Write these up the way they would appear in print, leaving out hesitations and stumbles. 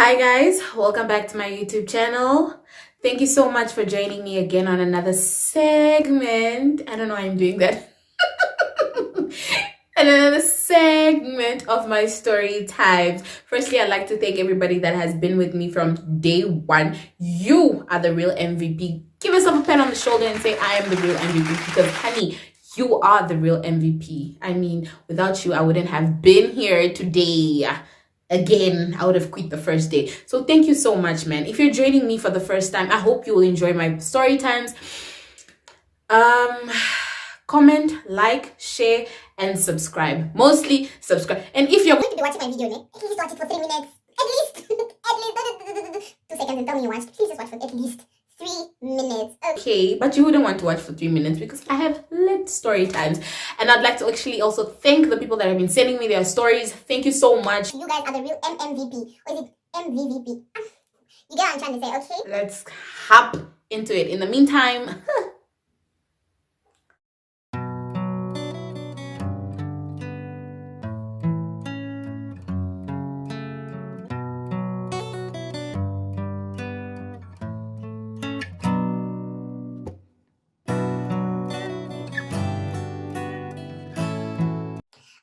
Hi guys, welcome back to my YouTube channel. Thank you so much for joining me again on another segment. I don't know why I'm doing that. Another segment of my story times. Firstly, I'd like to thank everybody that has been with me from day one. You are the real MVP. Give yourself a pat on the shoulder and say, I am the real MVP, because honey, you are the real MVP. I mean, without you, I wouldn't have been here today. Again, I would have quit the first day. So thank you so much, man. If you're joining me for the first time, I hope you will enjoy my story times. Comment, like, share, and subscribe. Mostly subscribe. And if you're going to be watching my video, at least watch it for 3 minutes. At least 2 seconds and tell me you watched. Please just watch for at least 3 minutes. Okay, but you wouldn't want to watch for 3 minutes because I have lit story times. And I'd like to actually also thank the people that have been sending me their stories. Thank you so much. You guys are the real MMVP. Or is it MVVP? You get what I'm trying to say, okay? Let's hop into it. In the meantime,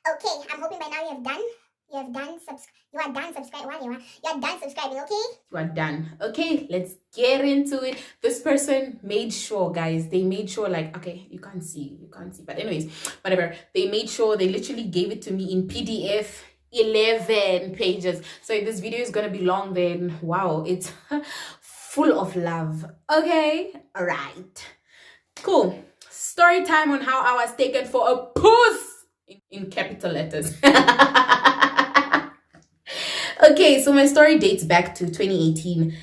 Okay, I'm hoping by now you are done subscribing, okay? you are done. Okay, let's get into it. This person made sure, guys, they made sure, like, okay, you can't see, but anyways, whatever. They made sure, they literally gave it to me in PDF, 11 pages. So if this video is gonna be long, then wow, it's full of love. Okay, all right, cool. Story time on how I was taken for a puss in capital letters. Okay, so my story dates back to 2018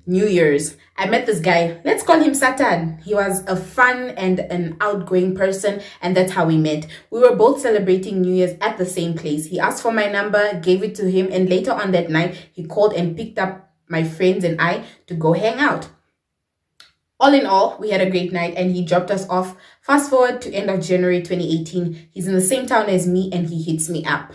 New Year's. I met this guy, let's call him Satan. He was a fun and an outgoing person, and that's how we met. We were both celebrating New Year's at the same place. He asked for my number, gave it to him, and later on that night, he called and picked up my friends and I to go hang out. All in all, we had a great night and he dropped us off. Fast forward to end of January 2018. He's in the same town as me and he hits me up.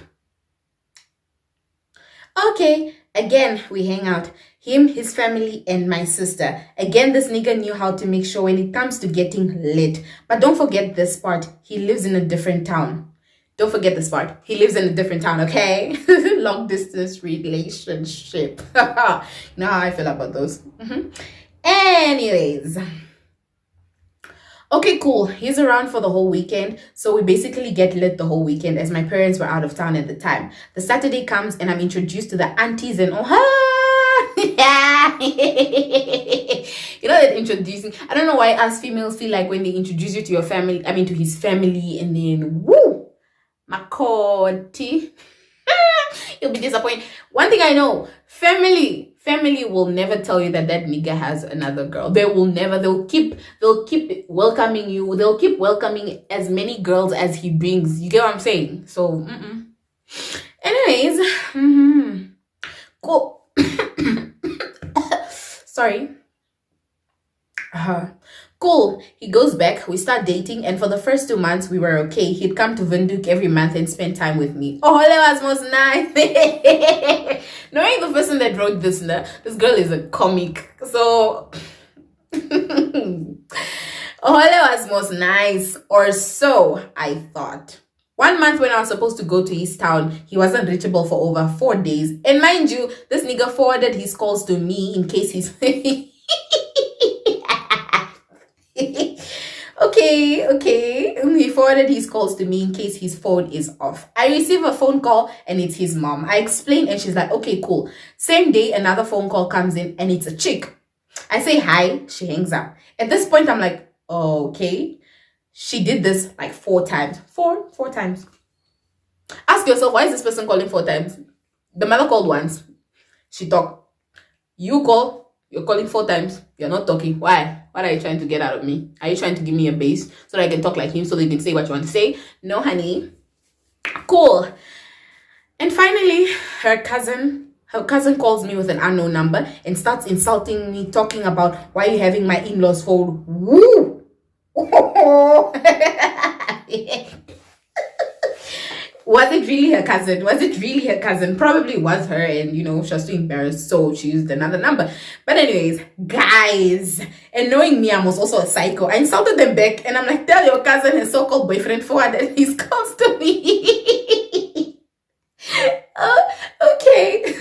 Okay, again, we hang out. Him, his family, and my sister. Again, this nigga knew how to make sure when it comes to getting lit. But don't forget this part. He lives in a different town. Don't forget this part. He lives in a different town, okay? Long distance relationship. You know how I feel about those. Anyways, okay, cool. He's around for the whole weekend, so we basically get lit the whole weekend as my parents were out of town at the time. The Saturday comes and I'm introduced to the aunties and you know that introducing, I don't know why us females feel like when they introduce you to your family, I mean to his family, and then woo, Makoti. You'll be disappointed. One thing I know, family will never tell you that nigga has another girl. They will never. They'll keep welcoming you. They'll keep welcoming as many girls as he brings. You get what I'm saying? So anyways, cool. Sorry. Cool. He goes back. We start dating, and for the first 2 months, we were okay. He'd come to Windhoek every month and spend time with me. Oh, that was most nice. Knowing the person that wrote this, this girl is a comic. So, oh, that was most nice, or so I thought. 1 month when I was supposed to go to his town, he wasn't reachable for over 4 days. And mind you, this nigga forwarded his calls to me in case he's... Okay. He forwarded his calls to me in case his phone is off. I receive a phone call and it's his mom. I explain and she's like, okay, cool. Same day, another phone call comes in and it's a chick. I say hi, she hangs up. At this point, I'm like, okay. She did this like 4 times. Four times. Ask yourself, why is this person calling 4 times? The mother called once. She talked. You call, you're calling 4 times. You're not talking. Why? What are you trying to get out of me? Are you trying to give me a base so that I can talk like him so that you can say what you want to say? No, honey. Cool. And finally, her cousin calls me with an unknown number and starts insulting me, talking about why you having my in-laws phone. Woo! Was it really her cousin? Was it really her cousin? Probably was her, and she was too embarrassed, so she used another number. But anyways, guys, and knowing me, I was also a psycho. I insulted them back, and I'm like, tell your cousin his so-called boyfriend forwarded his calls to me. Okay.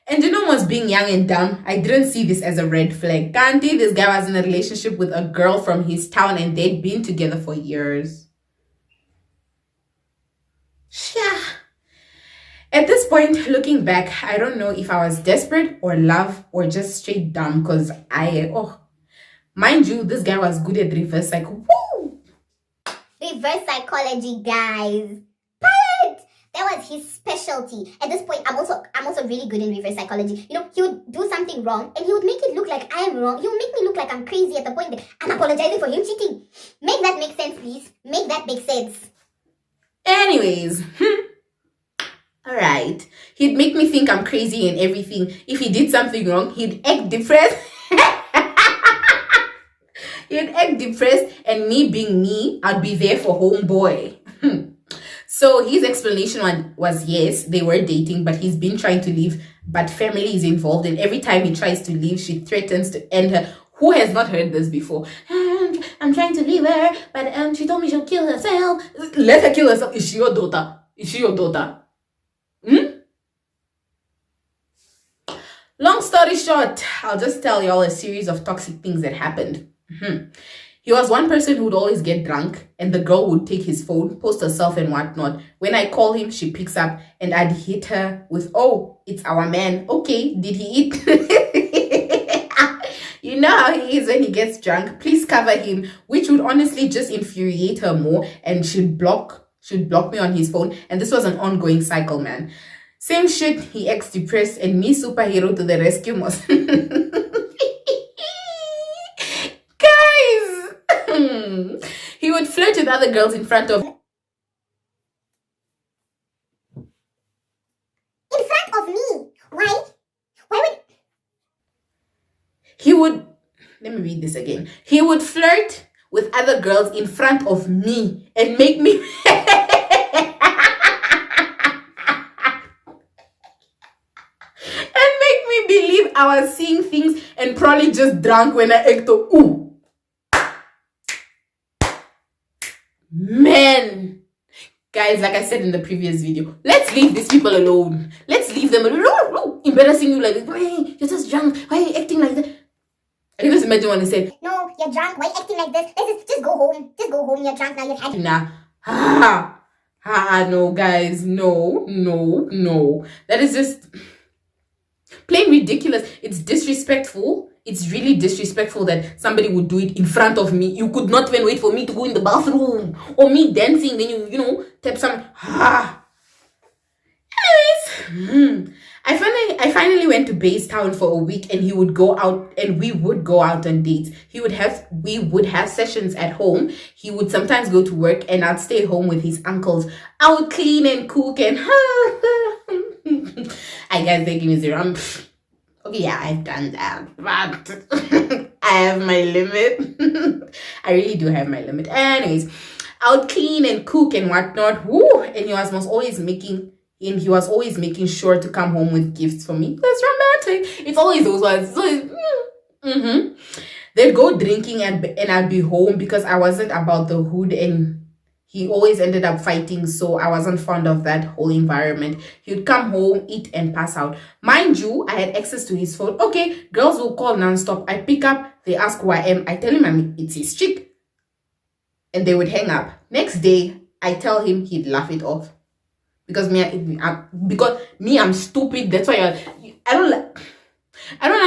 And was being young and dumb, I didn't see this as a red flag. Kanti, this guy was in a relationship with a girl from his town, and they'd been together for years. Yeah. At this point, looking back, I don't know if I was desperate or love or just straight dumb, because mind you, this guy was good at reverse psycho. Woo! Reverse psychology, guys. Pilot! That was his specialty. At this point, I'm also really good in reverse psychology. He would do something wrong and he would make it look like I am wrong. He would make me look like I'm crazy at the point that I'm apologizing for him cheating. Make that make sense, please. Make that make sense. Anyways, all right. He'd make me think I'm crazy and everything. If he did something wrong, he'd act depressed. He'd act depressed, and me being me, I'd be there for homeboy. So his explanation was yes, they were dating, but he's been trying to leave, but family is involved, and every time he tries to leave, she threatens to end her. Who has not heard this before? I'm trying to leave her, but she told me she'll kill herself. Let her kill herself. Is she your daughter? Is she your daughter? Long story short, I'll just tell y'all a series of toxic things that happened. He was one person who would always get drunk, and the girl would take his phone, post herself and whatnot. When I call him, she picks up, and I'd hit her with, "Oh, it's our man. Okay, did he eat?" You know how he is when he gets drunk. Please cover him, which would honestly just infuriate her more, and she'd block me on his phone. And this was an ongoing cycle, man. Same shit, he acts depressed, and me superhero to the rescue. He would flirt with other girls in front of me. Why would... Let me read this again. He would flirt with other girls in front of me and make me believe I was seeing things and probably just drunk when I act. Ooh. Man, guys, like I said in the previous video, let's leave these people alone. Let's leave them alone. Embarrassing you like this. Hey, you're just drunk. Why are you acting like that? I can just imagine when he said, "No, you're drunk. Why are you acting like this? Let's just go home. Just go home. You're drunk now. You've had it." No, guys. No. That is just plain ridiculous. It's disrespectful. It's really disrespectful that somebody would do it in front of me. You could not even wait for me to go in the bathroom or me dancing. Then you tap some. Anyways, I finally went to Baystown for a week, and he would go out, and we would go out on dates. We would have sessions at home. He would sometimes go to work, and I'd stay home with his uncles. I would clean and cook and I guess they give me zero. Okay, yeah, I've done that, but I have my limit. I really do have my limit. Anyways, I would clean and cook and whatnot. Woo! And he was always making sure to come home with gifts for me. That's romantic. It's always those ones. It's always, They'd go drinking and I'd be home because I wasn't about the hood, and he always ended up fighting, so I wasn't fond of that whole environment. He'd come home, eat, and pass out. Mind you, I had access to his phone. Okay, girls will call nonstop. I pick up, they ask who I am. I tell him it's his chick. And they would hang up. Next day, I tell him, he'd laugh it off. Because I'm stupid. That's why I don't like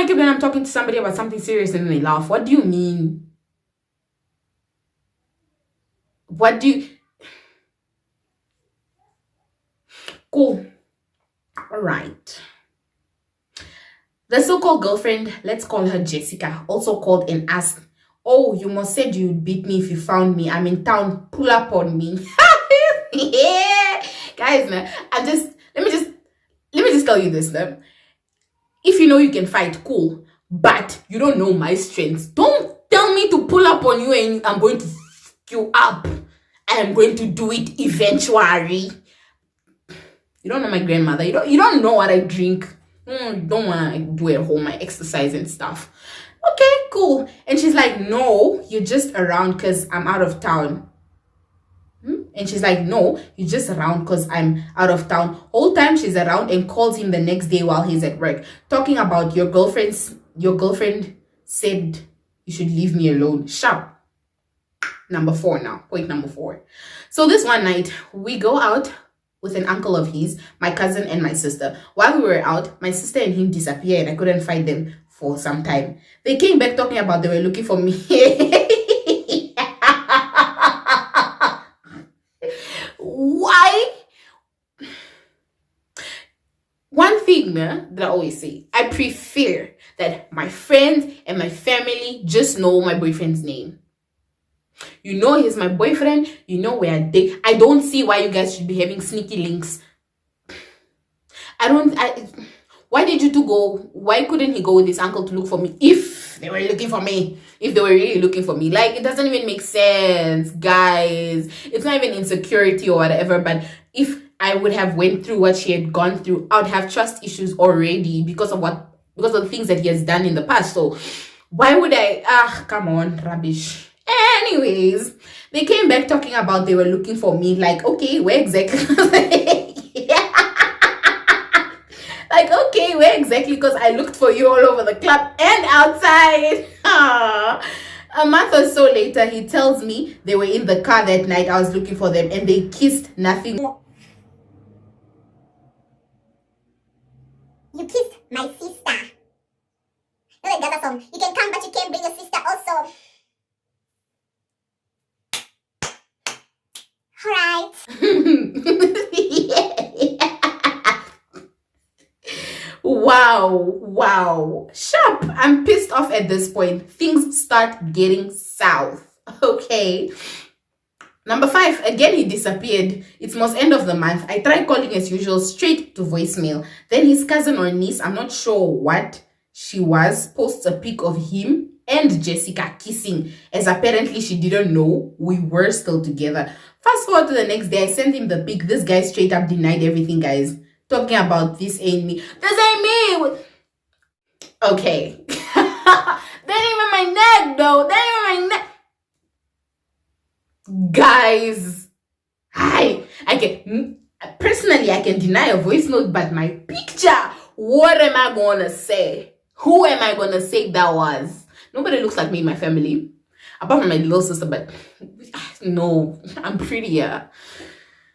it when I'm talking to somebody about something serious and they laugh. What do you mean? Cool. All right. The so-called girlfriend, let's call her Jessica, also called and asked, "Oh, you must said you'd beat me if you found me. I'm in town. Pull up on me." Yeah. Guys, man, let me just tell you this, man. If you know you can fight, cool. But you don't know my strengths. Don't tell me to pull up on you and I'm going to f you up. I am going to do it eventually. You don't know my grandmother. You don't know what I drink. Don't want to do at home, my exercise and stuff. Okay, cool. And she's like, no, you're just around because I'm out of town. And she's like, no, you're just around because I'm out of town. Whole time she's around and calls him the next day while he's at work, talking about your girlfriend said you should leave me alone. Sharp. Number 4 now. Point number 4. So this one night, we go out with an uncle of his, my cousin and my sister. While we were out, my sister and him disappeared and I couldn't find them for some time. They came back talking about they were looking for me. Why? One thing that I always say, I prefer that my friends and my family just know my boyfriend's name. You know he's my boyfriend. You know we're dating. I don't see why you guys should be having sneaky links. Why did you two go? Why couldn't he go with his uncle to look for me if they were looking for me? If they were really looking for me. Like, it doesn't even make sense, guys. It's not even insecurity or whatever. But if I would have went through what she had gone through, I would have trust issues already because of the things that he has done in the past. So why would I? Come on, rubbish. Anyways, they came back talking about they were looking for me. Like, okay, where exactly? Like, okay, where exactly? Because I looked for you all over the club and outside. A month or so later, he tells me they were in the car that night. I was looking for them and they kissed. Nothing. You kissed my sister. No, like that's a song. You can come, but you can't bring your sister also. Alright. Wow. Sharp. I'm pissed off at this point. Things start getting south. Okay. Number 5, again he disappeared. It's most end of the month. I tried calling as usual, straight to voicemail. Then his cousin or niece, I'm not sure what she was, posts a pic of him and Jessica kissing, as apparently she didn't know we were still together. Fast forward to the next day, I sent him the pic. This guy straight up denied everything, guys. Talking about this ain't me. This ain't me. Okay. That ain't even my neck, though. That ain't even my neck. Guys, I can personally I can deny a voice note, but my picture, what am I gonna say? Who am I gonna say that was? Nobody looks like me in my family, apart from my little sister, but no, I'm prettier.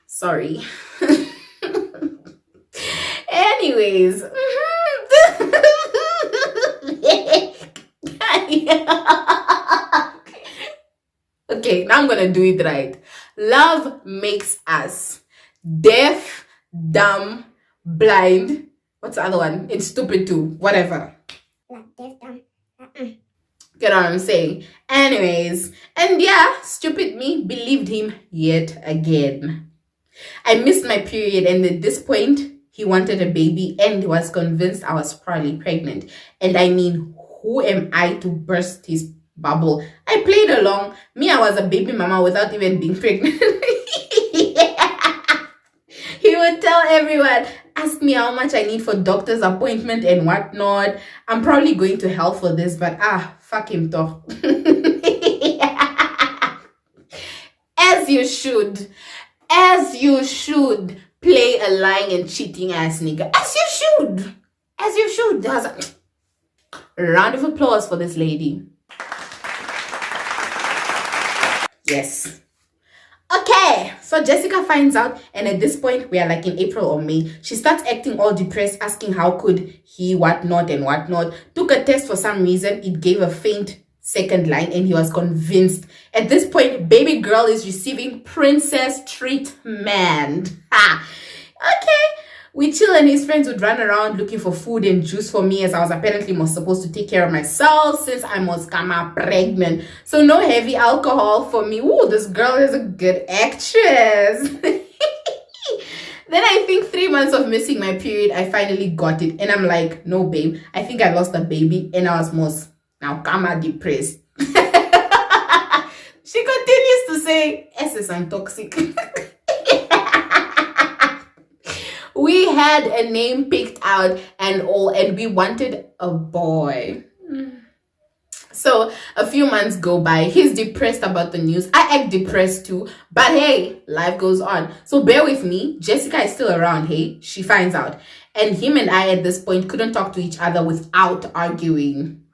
Sorry. Anyways. Okay, now I'm gonna do it right. Love makes us deaf, dumb, blind. What's the other one? It's stupid too. Whatever. Deaf, dumb. Get what I'm saying? Anyways, and yeah, stupid me believed him yet again. I missed my period, and at this point, he wanted a baby and was convinced I was probably pregnant. And I mean, who am I to burst his bubble? I played along. Me, I was a baby mama without even being pregnant. He would tell everyone, ask me how much I need for doctor's appointment and whatnot. I'm probably going to hell for this, but fuck him though. As you should. As you should. Play a lying and cheating ass nigga. As you should. As you should. There's a round of applause for this lady. Yes. Okay, so Jessica finds out, and at this point, we are like in April or May. She starts acting all depressed, asking how could he, whatnot and whatnot. Took a test for some reason. It gave a faint second line, and he was convinced. At this point, baby girl is receiving princess treatment. Okay. We chill, and his friends would run around looking for food and juice for me, as I was apparently more supposed to take care of myself since I was pregnant. So no heavy alcohol for me. Ooh, this girl is a good actress. Then I think 3 months of missing my period, I finally got it. And I'm like, no, babe, I think I lost a baby and I was most now depressed. She continues to say, I'm toxic. We had a name picked out and all, and we wanted a boy. So a few months go by. He's depressed about the news. I act depressed too. But hey, life goes on. So bear with me. Jessica is still around. Hey, she finds out. And him and I at this point couldn't talk to each other without arguing.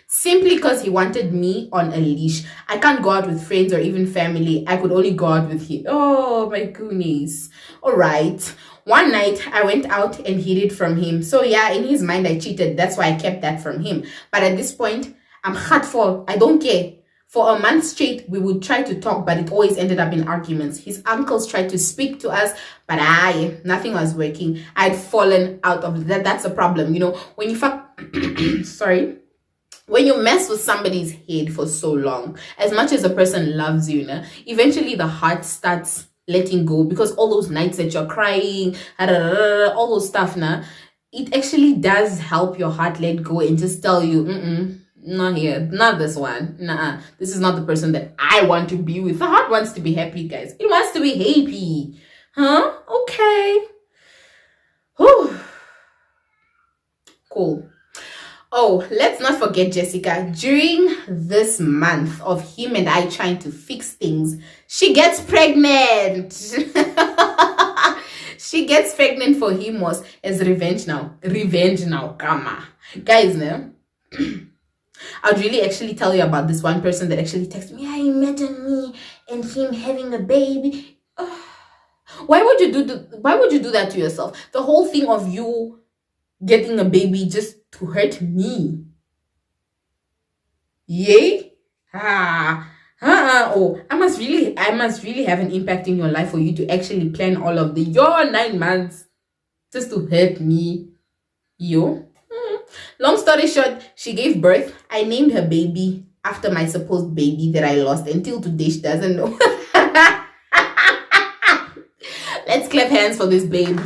Simply because he wanted me on a leash. I can't go out with friends or even family. I could only go out with him. Oh my goodness. All right. One night I went out and hid it from him. So yeah, in his mind I cheated. That's why I kept that from him. But at this point, I'm hurtful. I don't care. For a month straight, we would try to talk, but it always ended up in arguments. His uncles tried to speak to us, but nothing was working. I'd fallen out of that. That's a problem. You know, when you when you mess with somebody's head for so long, as much as a person loves you, eventually the heart starts letting go, because all those nights that you're crying, all those stuff, it actually does help your heart let go and just tell you, not here, not this one. This is not the person that I want to be with. The heart wants to be happy, guys. It wants to be happy. Huh? Okay. Whew. Cool. Oh, let's not forget Jessica. During this month of him and I trying to fix things, she gets pregnant. She gets pregnant for him was as revenge now. Revenge now, karma. Guys, I'd really actually tell you about this one person that actually texted me. I imagine me and him having a baby. Why would you do that to yourself? The whole thing of you getting a baby just to hurt me. Yay? Oh, I must really have an impact in your life for you to actually plan all of your 9 months just to hurt me. Yo. Long story short, she gave birth. I named her baby after my supposed baby that I lost. Until today, she doesn't know. Let's clap hands for this babe.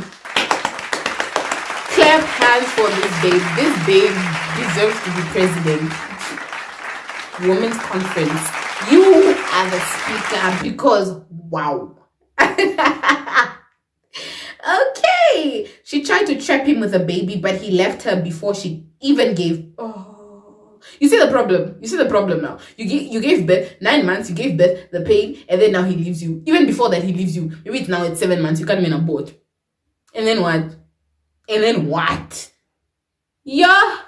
Clap hands for this babe. This babe deserves to be president. Women's conference. You are the speaker because wow. Okay. She tried to trap him with a baby, but he left her before she even gave. Oh, you see the problem. You see the problem now. You gave birth 9 months. You gave birth, the pain, and then now he leaves you. Even before that, he leaves you. Maybe it's 7 months. You can't even abort. And then what? And then what? Yeah.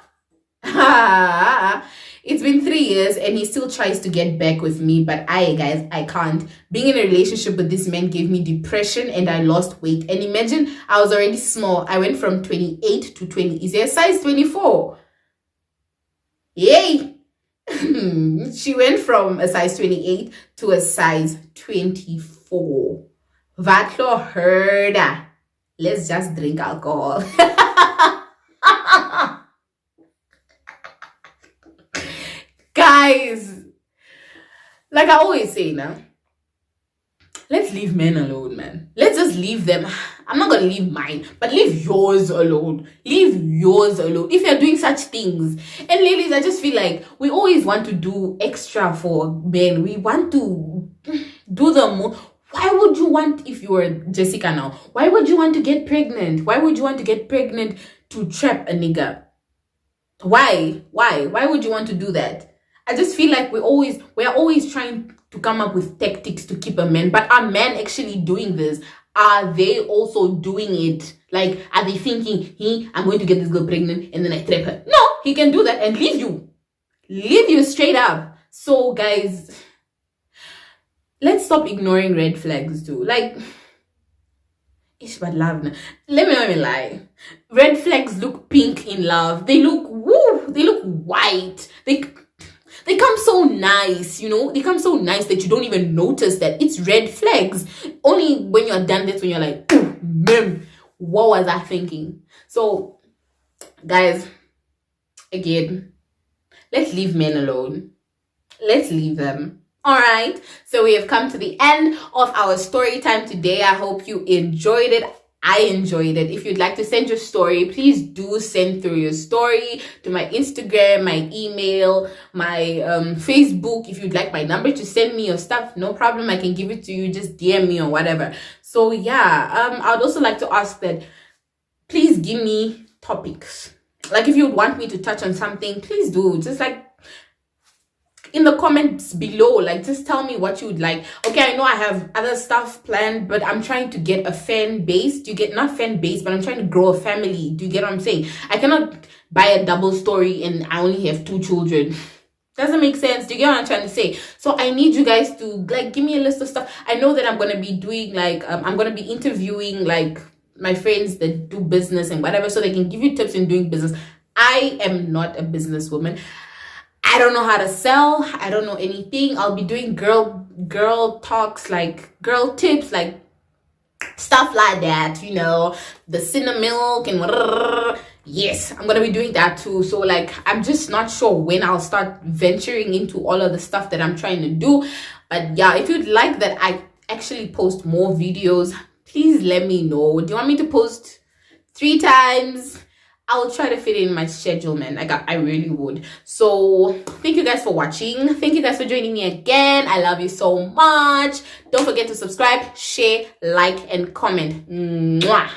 It's been 3 years and he still tries to get back with me, but I can't. Being in a relationship with this man gave me depression and I lost weight. And imagine, I was already small. I went from 28 to 20. Is there a size 24? Yay! She went from a size 28 to a size 24. Vatlo heard. Let's just drink alcohol. Guys, like I always say now, let's leave men alone, man. Let's just leave them. I'm not gonna leave mine, but leave yours alone. Leave yours alone. If you're doing such things. And ladies, I just feel like we always want to do extra for men. We want to do the more. Why would you want, if you were Jessica now, why would you want to get pregnant? Why would you want to get pregnant to trap a nigga? Why? Why would you want to do that? I just feel like we're always trying to come up with tactics to keep a man. But are men actually doing this? Are they also doing it? Like, are they thinking, I'm going to get this girl pregnant and then I trap her? No, he can do that and leave you. Leave you straight up. So, guys, let's stop ignoring red flags too. Like, ish, but love. Let me not even lie. Red flags look pink in love. They look white. They come so nice, you know? They come so nice that you don't even notice that it's red flags. Only when you're done, that's when you're like, man, what was I thinking? So, guys, again, let's leave men alone. Let's leave them. All right. So we have come to the end of our story time today. I hope you enjoyed it. I enjoyed it. If you'd like to send your story, please do send through your story to my Instagram, my email, my Facebook. If you'd like my number to send me your stuff, no problem. I can give it to you. Just DM me or whatever. So yeah, I'd also like to ask that please give me topics. Like if you want me to touch on something, please do. Just like in the comments below, like just tell me what you would like. Okay, I know I have other stuff planned, but I'm trying to get a fan base. Do you get, not fan base, but I'm trying to grow a family. Do you get what I'm saying? I cannot buy a double story and I only have 2 children. Doesn't make sense. Do you get what I'm trying to say? So I need you guys to like give me a list of stuff. I know that I'm gonna be doing like I'm gonna be interviewing like my friends that do business and whatever, so they can give you tips in doing business. I am not a businesswoman. I don't know how to sell. I don't know anything. I'll be doing girl talks, like girl tips, like stuff like that, you know, the cinnamon milk and whatever. Yes, I'm gonna be doing that too. So like I'm just not sure when I'll start venturing into all of the stuff that I'm trying to do. But yeah, if you'd like that I actually post more videos, please let me know. Do you want me to post 3 times? I'll try to fit in my schedule, man. I really would. So thank you guys for watching. Thank you guys for joining me again. I love you so much. Don't forget to subscribe, share, like, and comment. Mwah.